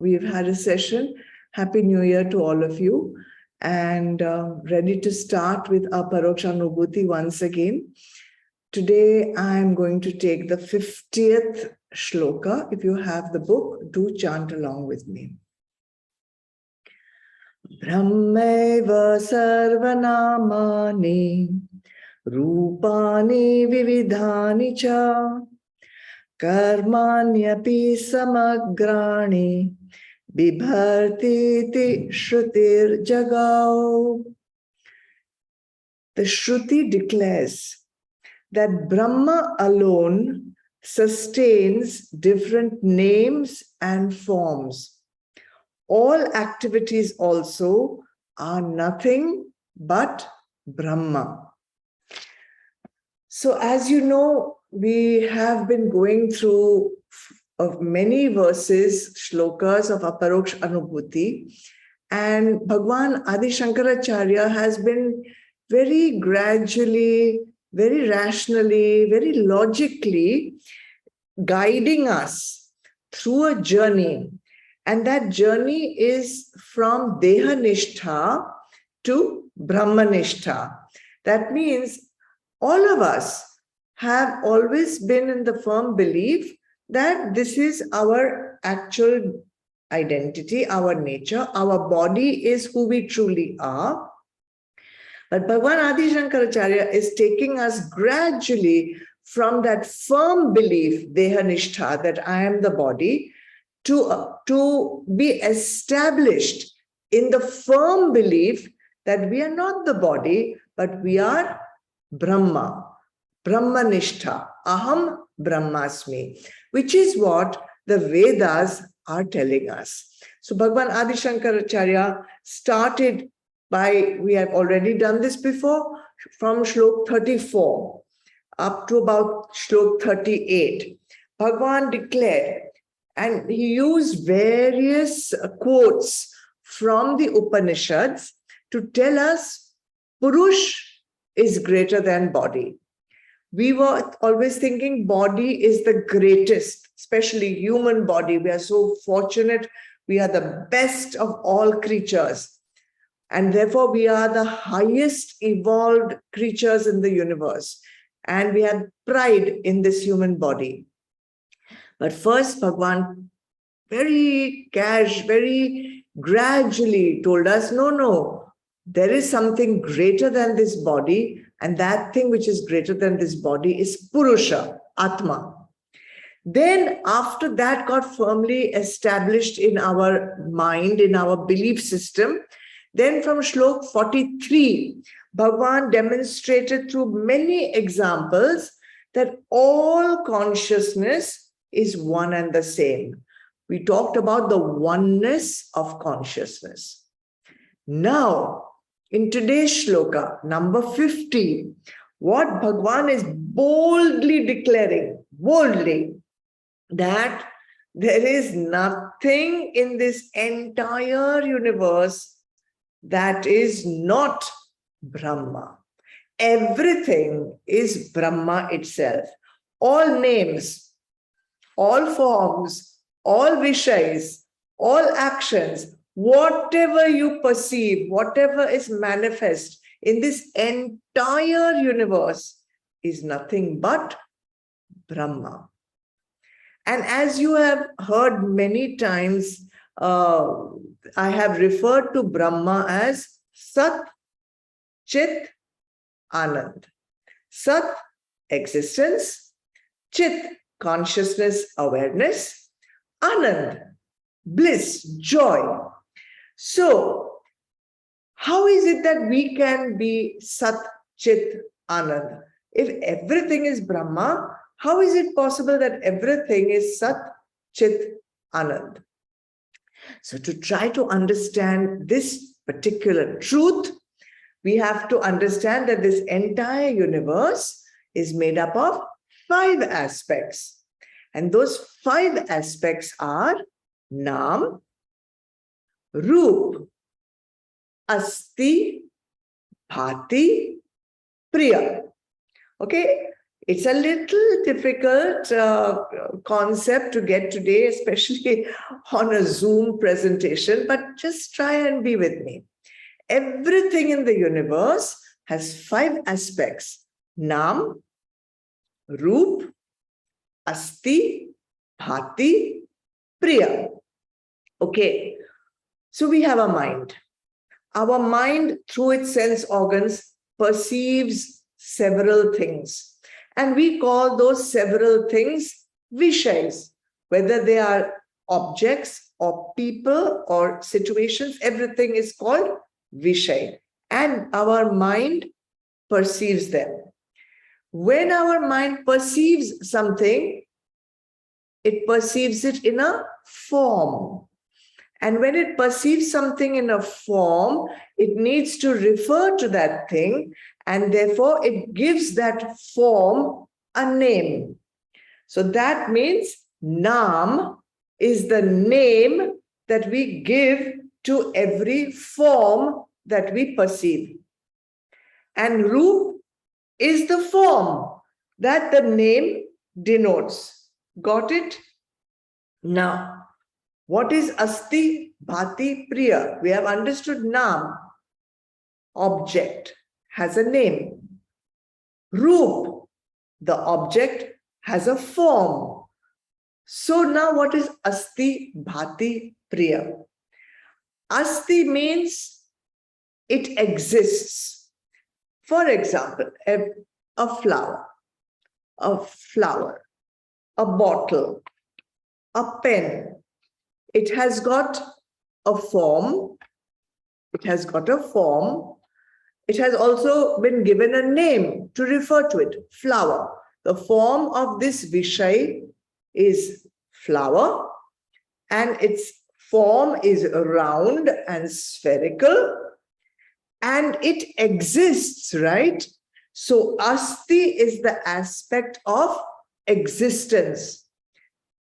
we've had a session. Happy New Year to all of you. And ready to start with Aparoksh Anubhuti once again. Today, I'm going to take the 50th Shloka. If you have the book, do chant along with me. Brahmaiva sarvanamani rupani vividhani cha karmanyapi samagrani bibhartiti shrutir jagao. The Shruti declares that Brahma alone sustains different names and forms. All activities also are nothing but Brahma. So as you know, we have been going through many verses, shlokas of Aparoksh Anubhuti, and Bhagwan Adi Shankaracharya has been very gradually, very rationally, very logically guiding us through a journey. And that journey is from Deha Nishtha to Brahma Nishtha. That means all of us have always been in the firm belief that this is our actual identity, our nature, our body is who we truly are. But Bhagwan Adi Shankaracharya is taking us gradually from that firm belief, Deha Nishtha, that I am the body, to be established in the firm belief that we are not the body, but we are Brahma, Brahmanishtha, Aham Brahmasmi, which is what the Vedas are telling us. So Bhagwan Adi Shankaracharya started by, we have already done this before, from Shlok 34 up to about Shlok 38. Bhagwan declared, and he used various quotes from the Upanishads to tell us Purush is greater than body. We were always thinking body is the greatest, especially human body. We are so fortunate. We are the best of all creatures. And therefore, we are the highest evolved creatures in the universe. And we have pride in this human body. But first, Bhagwan very gradually told us, no, there is something greater than this body, and that thing which is greater than this body is Purusha, Atma. Then after that got firmly established in our mind, in our belief system, then from Shlok 43, Bhagwan demonstrated through many examples that all consciousness is one and the same. We talked about the oneness of consciousness. Now, in today's shloka, number 50, what Bhagwan is boldly declaring, that there is nothing in this entire universe that is not Brahma. Everything is Brahma itself. All names, all forms, all vishayas, all actions, whatever you perceive, whatever is manifest in this entire universe is nothing but Brahma. And as you have heard many times, I have referred to Brahma as Sat, Chit, Anand. Sat, existence. Chit, consciousness, awareness. Anand, bliss, joy. So, how is it that we can be Sat, Chit, Anand? If everything is Brahma, how is it possible that everything is Sat, Chit, Anand? So to try to understand this particular truth, we have to understand that this entire universe is made up of 5 aspects. And those 5 aspects are Nam, Roop, Asti, Bhati, Priya. Okay? It's a little difficult concept to get today, especially on a Zoom presentation, but just try and be with me. Everything in the universe has 5 aspects: Nam, Roop, Asti, Bhati, Priya. Okay, so we have a mind. Our mind, through its sense organs, perceives several things. And we call those several things Vishays, whether they are objects or people or situations, everything is called Vishay. And our mind perceives them. When our mind perceives something, it perceives it in a form. And when it perceives something in a form, it needs to refer to that thing, and therefore it gives that form a name. So that means Nam is the name that we give to every form that we perceive. And Roop is the form that the name denotes. Got it? Now, what is Asti, Bhati, Priya? We have understood Nam, object, has a name. Roop, the object, has a form. So now what is Asti, Bhati, Priya? Asti means it exists. For example, a flower, a bottle, a pen. It has got a form. It has got a form. It has also been given a name to refer to it, flower. The form of this Vishay is flower, and its form is round and spherical, and it exists, right? So Asti is the aspect of existence.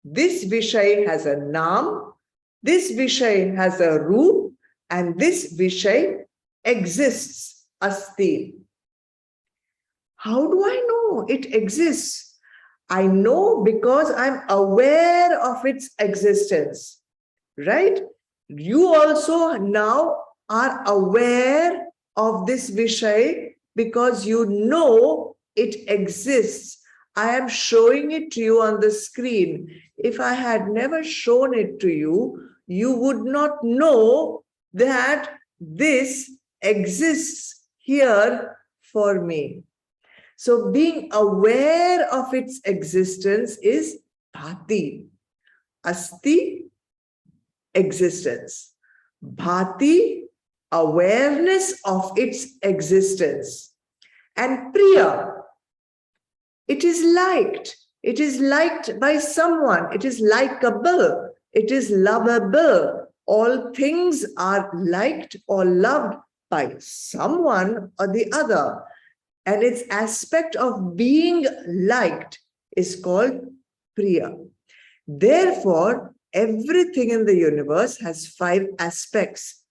This Vishay has a Nam, this Vishay has a Roop, and this Vishay exists, Asti. How do I know it exists? I know because I'm aware of its existence, right? You also now are aware of this Vishay because you know it exists. I am showing it to you on the screen. If I had never shown it to you, you would not know that this exists here for me. So being aware of its existence is Bhati. Asti, existence. Bhati, awareness of its existence. And Priya, it is liked. It is liked by someone. It is likable. It is lovable. All things are liked or loved by someone or the other. And its aspect of being liked is called Priya. Therefore, everything in the universe has 5 aspects.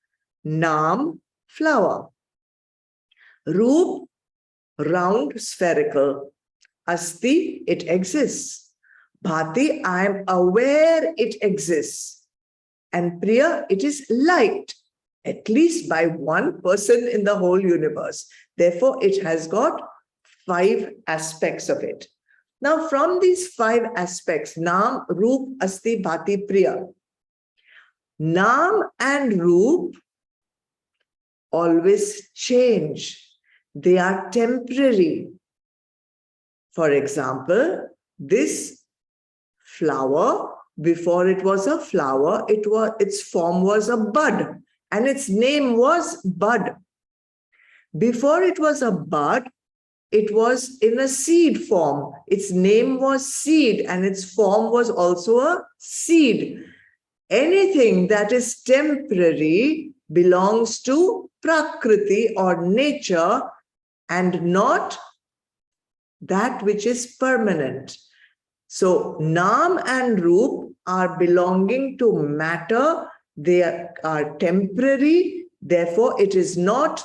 Nam, flower. Roop, round, spherical. Asti, it exists. Bhati, I am aware it exists. And Priya, it is liked, at least by one person in the whole universe. Therefore, it has got 5 aspects of it. Now, from these 5 aspects, Nam, Roop, Asti, Bhati, Priya, Nam and Roop always change. They are temporary. For example, this flower, before it was a flower, its form was a bud, and its name was Bud. Before it was a bud, it was in a seed form. Its name was Seed, and its form was also a seed. Anything that is temporary belongs to Prakriti or nature, and not that which is permanent. So Nam and Roop are belonging to matter. They are temporary. Therefore, it is not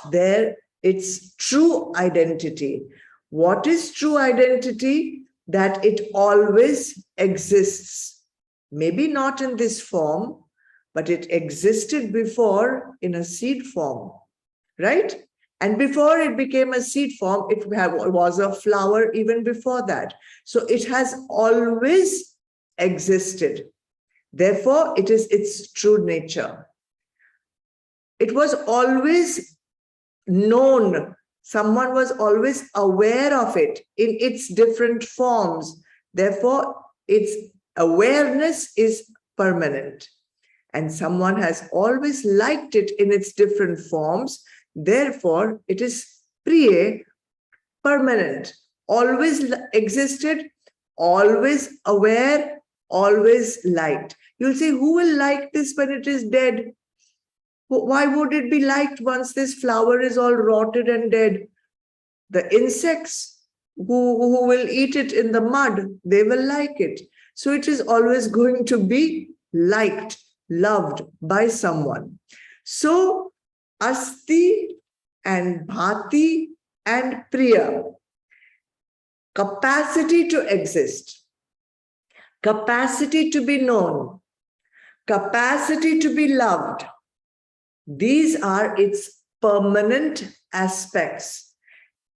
its true identity. What is true identity? That it always exists. Maybe not in this form, but it existed before in a seed form, right? And before it became a seed form, it was a flower even before that. So it has always existed. Therefore, it is its true nature. It was always known. Someone was always aware of it in its different forms. Therefore, its awareness is permanent. And someone has always liked it in its different forms. Therefore, it is priye, permanent, always existed, always aware, always liked. You'll say, who will like this when it is dead? Why would it be liked once this flower is all rotted and dead? The insects who will eat it in the mud, they will like it. So it is always going to be liked, loved by someone. So asti and bhati and priya, capacity to exist, capacity to be known, capacity to be loved. These are its permanent aspects.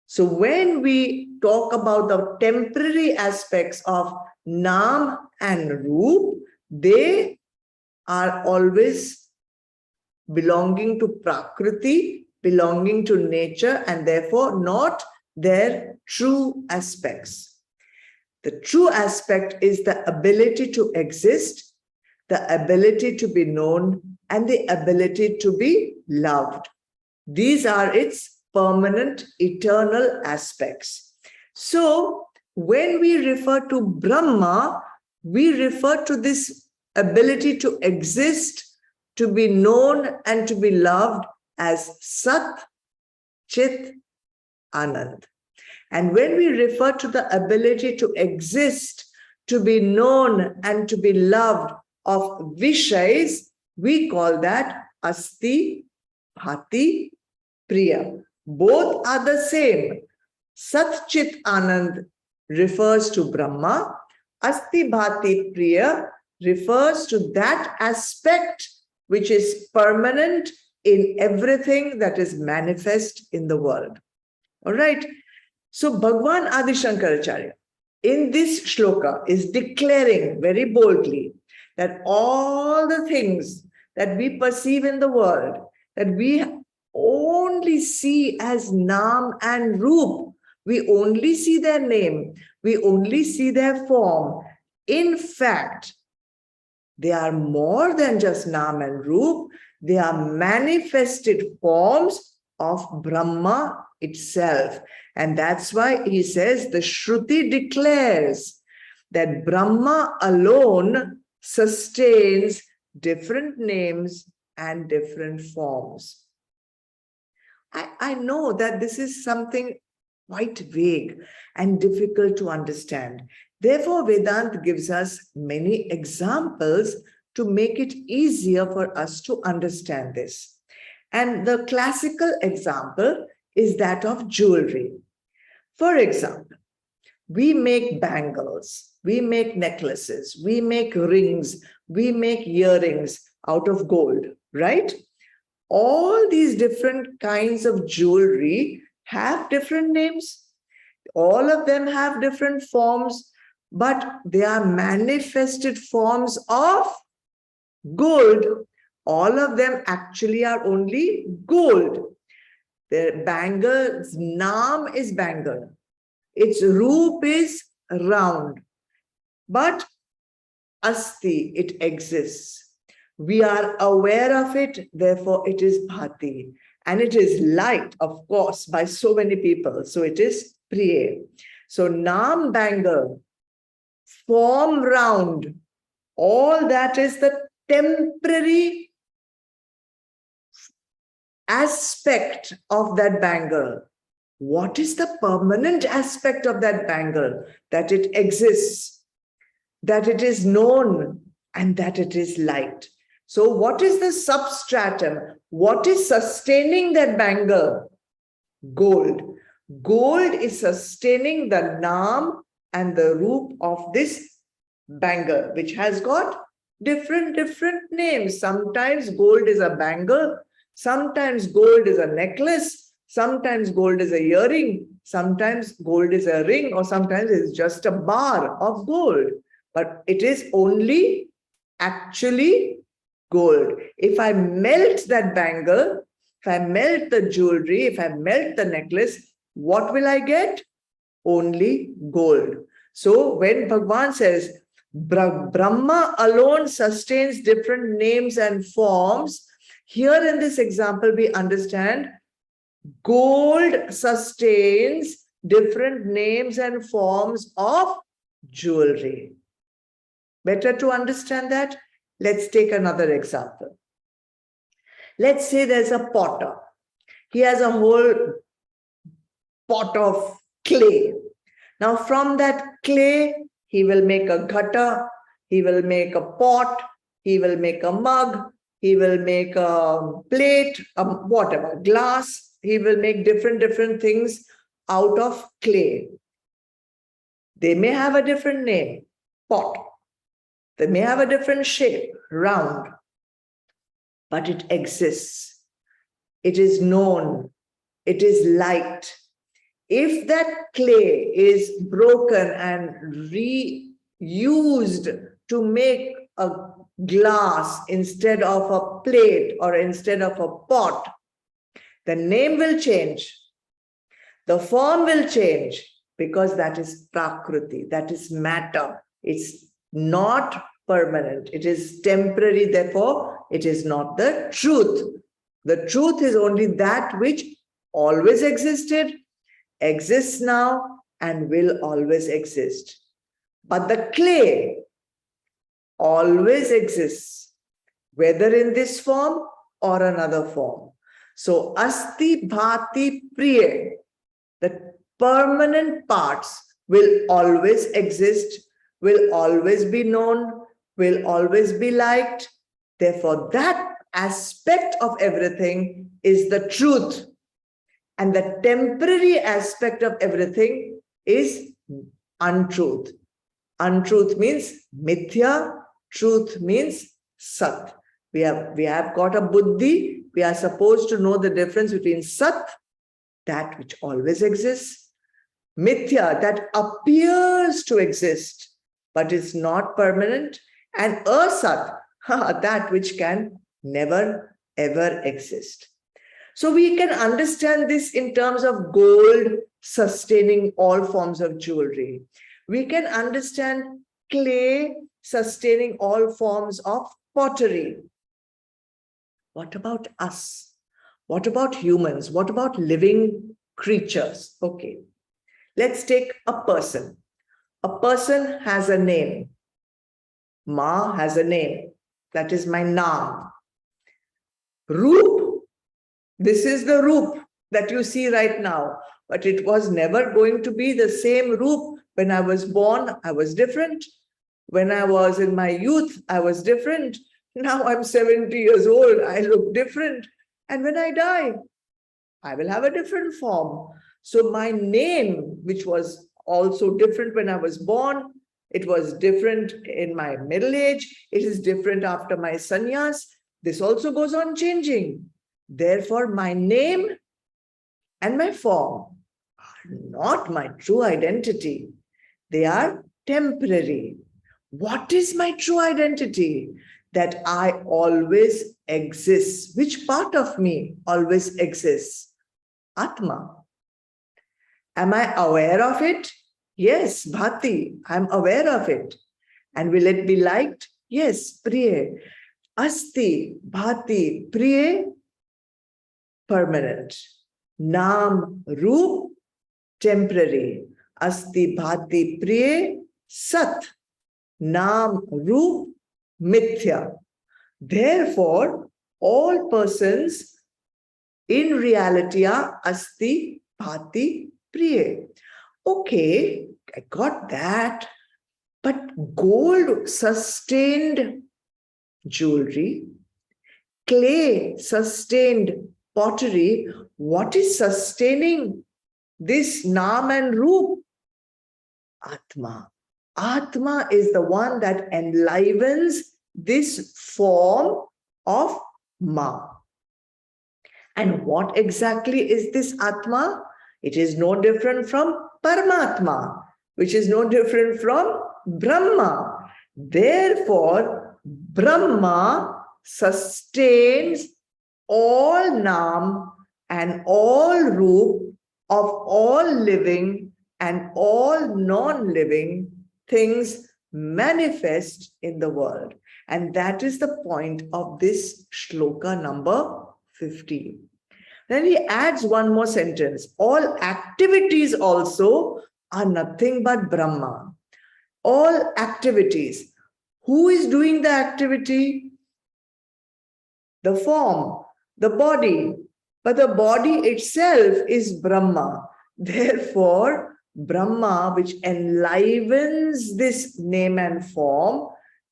So when we talk about the temporary aspects of Naam and Roop, they are always belonging to Prakriti, belonging to nature, and therefore not their true aspects. The true aspect is the ability to exist, the ability to be known, and the ability to be loved. These are its permanent, eternal aspects. So, when we refer to Brahma, we refer to this ability to exist, to be known, and to be loved as Sat, Chit, Anand. And when we refer to the ability to exist, to be known, and to be loved of Vishays, we call that Asti, Bhati, Priya. Both are the same. Sat Chit Anand refers to Brahma. Asti Bhati Priya refers to that aspect which is permanent in everything that is manifest in the world. All right. So Bhagwan Adi Shankaracharya in this shloka is declaring very boldly that all the things that we perceive in the world, that we only see as Naam and Roop, we only see their name, we only see their form. In fact, they are more than just Naam and Roop, they are manifested forms of Brahma itself. And that's why he says the Shruti declares that Brahma alone sustains different names and different forms. I know that this is something quite vague and difficult to understand. Therefore, Vedanta gives us many examples to make it easier for us to understand this. And the classical example is that of jewelry. For example, we make bangles, we make necklaces, we make rings, we make earrings out of gold, right? All these different kinds of jewelry have different names. All of them have different forms, but they are manifested forms of gold. All of them actually are only gold. The bangle's naam is bangle. Its roop is round. But asti, it exists. We are aware of it, therefore it is bhati. And it is liked, of course, by so many people. So it is priye. So naam bangle, form round, all that is the temporary aspect of that bangle. What is the permanent aspect of that bangle? That it exists, that it is known, and that it is liked. So what is the substratum? What is sustaining that bangle? Gold. Gold is sustaining the naam and the roop of this bangle, which has got different names. Sometimes gold is a bangle, sometimes gold is a necklace, sometimes gold is a earring, sometimes gold is a ring, or sometimes it's just a bar of gold. But it is only actually gold. If I melt that bangle, if I melt the jewelry, if I melt the necklace, what will I get? Only gold. So when Bhagwan says, Brahma alone sustains different names and forms, here in this example, we understand gold sustains different names and forms of jewelry. Better to understand that? Let's take another example. Let's say there's a potter. He has a whole pot of clay. Now, from that clay, he will make a ghata, he will make a pot, he will make a mug, he will make a plate, whatever, glass. He will make different things out of clay. They may have a different name, pot. They may have a different shape, round, but it exists. It is known. It is liked. If that clay is broken and reused to make a glass instead of a plate or instead of a pot, the name will change. The form will change because that is prakriti, that is matter. It's not permanent. It is temporary. Therefore, it is not the truth. The truth is only that which always existed, exists now, and will always exist. But the clay always exists, whether in this form or another form. So, asti bhati priya, the permanent parts will always exist, will always be known, will always be liked. Therefore, that aspect of everything is the truth. And the temporary aspect of everything is untruth. Untruth means mithya, truth means sat. We have got a buddhi. We are supposed to know the difference between sat, that which always exists, mithya, that appears to exist, but is not permanent, and asat, that which can never, ever exist. So we can understand this in terms of gold sustaining all forms of jewelry. We can understand clay sustaining all forms of pottery. What about us? What about humans? What about living creatures? Okay, let's take a person. A person has a name. Ma has a name. That is my naam. Roop, this is the roop that you see right now. But it was never going to be the same roop. When I was born, I was different. When I was in my youth, I was different. Now I'm 70 years old, I look different. And when I die, I will have a different form. So my name, which was also different when I was born, it was different in my middle age, it is different after my sannyas. This also goes on changing. Therefore, my name and my form are not my true identity. They are temporary. What is my true identity? That I always exist. Which part of me always exists? Atma. Am I aware of it? Yes, bhati, I'm aware of it. And will it be liked? Yes, priya. Asti, bhati, priya, permanent. Naam, roop, temporary. Asti, bhati, priya, sat. Naam, roop, mithya. Therefore, all persons in reality are asti, bhati, priya. Okay, I got that. But gold sustained jewelry, clay sustained pottery. What is sustaining this Naam and Roop? Atma. Atma is the one that enlivens this form of Ma. And what exactly is this Atma? It is no different from Paramatma, which is no different from Brahma. Therefore, Brahma sustains all Naam and all Roop of all living and all non-living things manifest in the world. And that is the point of this shloka number 15. Then he adds one more sentence. All activities also are nothing but Brahma. All activities. Who is doing the activity? The form, the body. But the body itself is Brahma. Therefore, Brahma, which enlivens this name and form,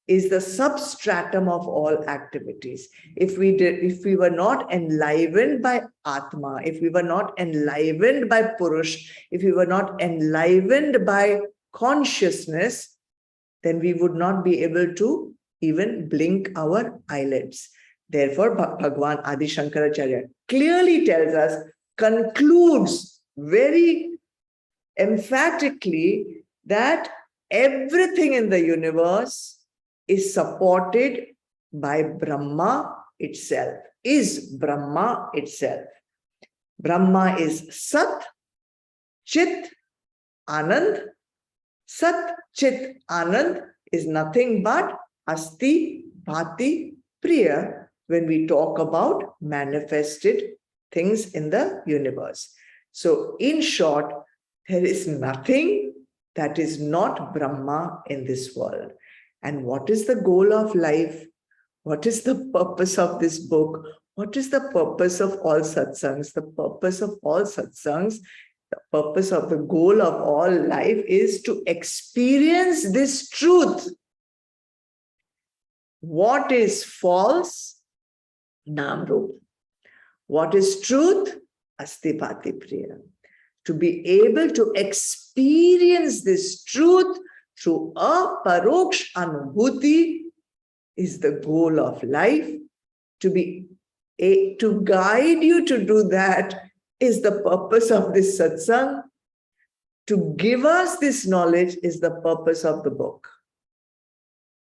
is the substratum of all activities. If we were not enlivened by Atma, if we were not enlivened by Purush, if we were not enlivened by consciousness, then we would not be able to even blink our eyelids. Therefore, Bhagwan Adi Shankaracharya clearly tells us, concludes very emphatically that everything in the universe is supported by Brahma itself, is Brahma itself. Brahma is Sat, Chit, Anand. Sat, Chit, Anand is nothing but Asti, Bhati, Priya when we talk about manifested things in the universe. So in short, there is nothing that is not Brahma in this world. And what is the goal of life? What is the purpose of this book? What is the purpose of all satsangs? The purpose of all satsangs, the purpose of the goal of all life is to experience this truth. What is false? Naam Roop. What is truth? Asti Bhati Priya. To be able to experience this truth through Aparoksh Anubhuti is the goal of life. To guide you to do that is the purpose of this satsang. To give us this knowledge is the purpose of the book.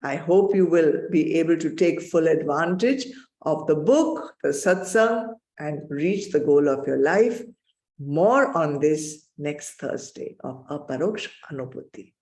I hope you will be able to take full advantage of the book, the satsang, and reach the goal of your life. More on this next Thursday of Aparoksh Anubhuti.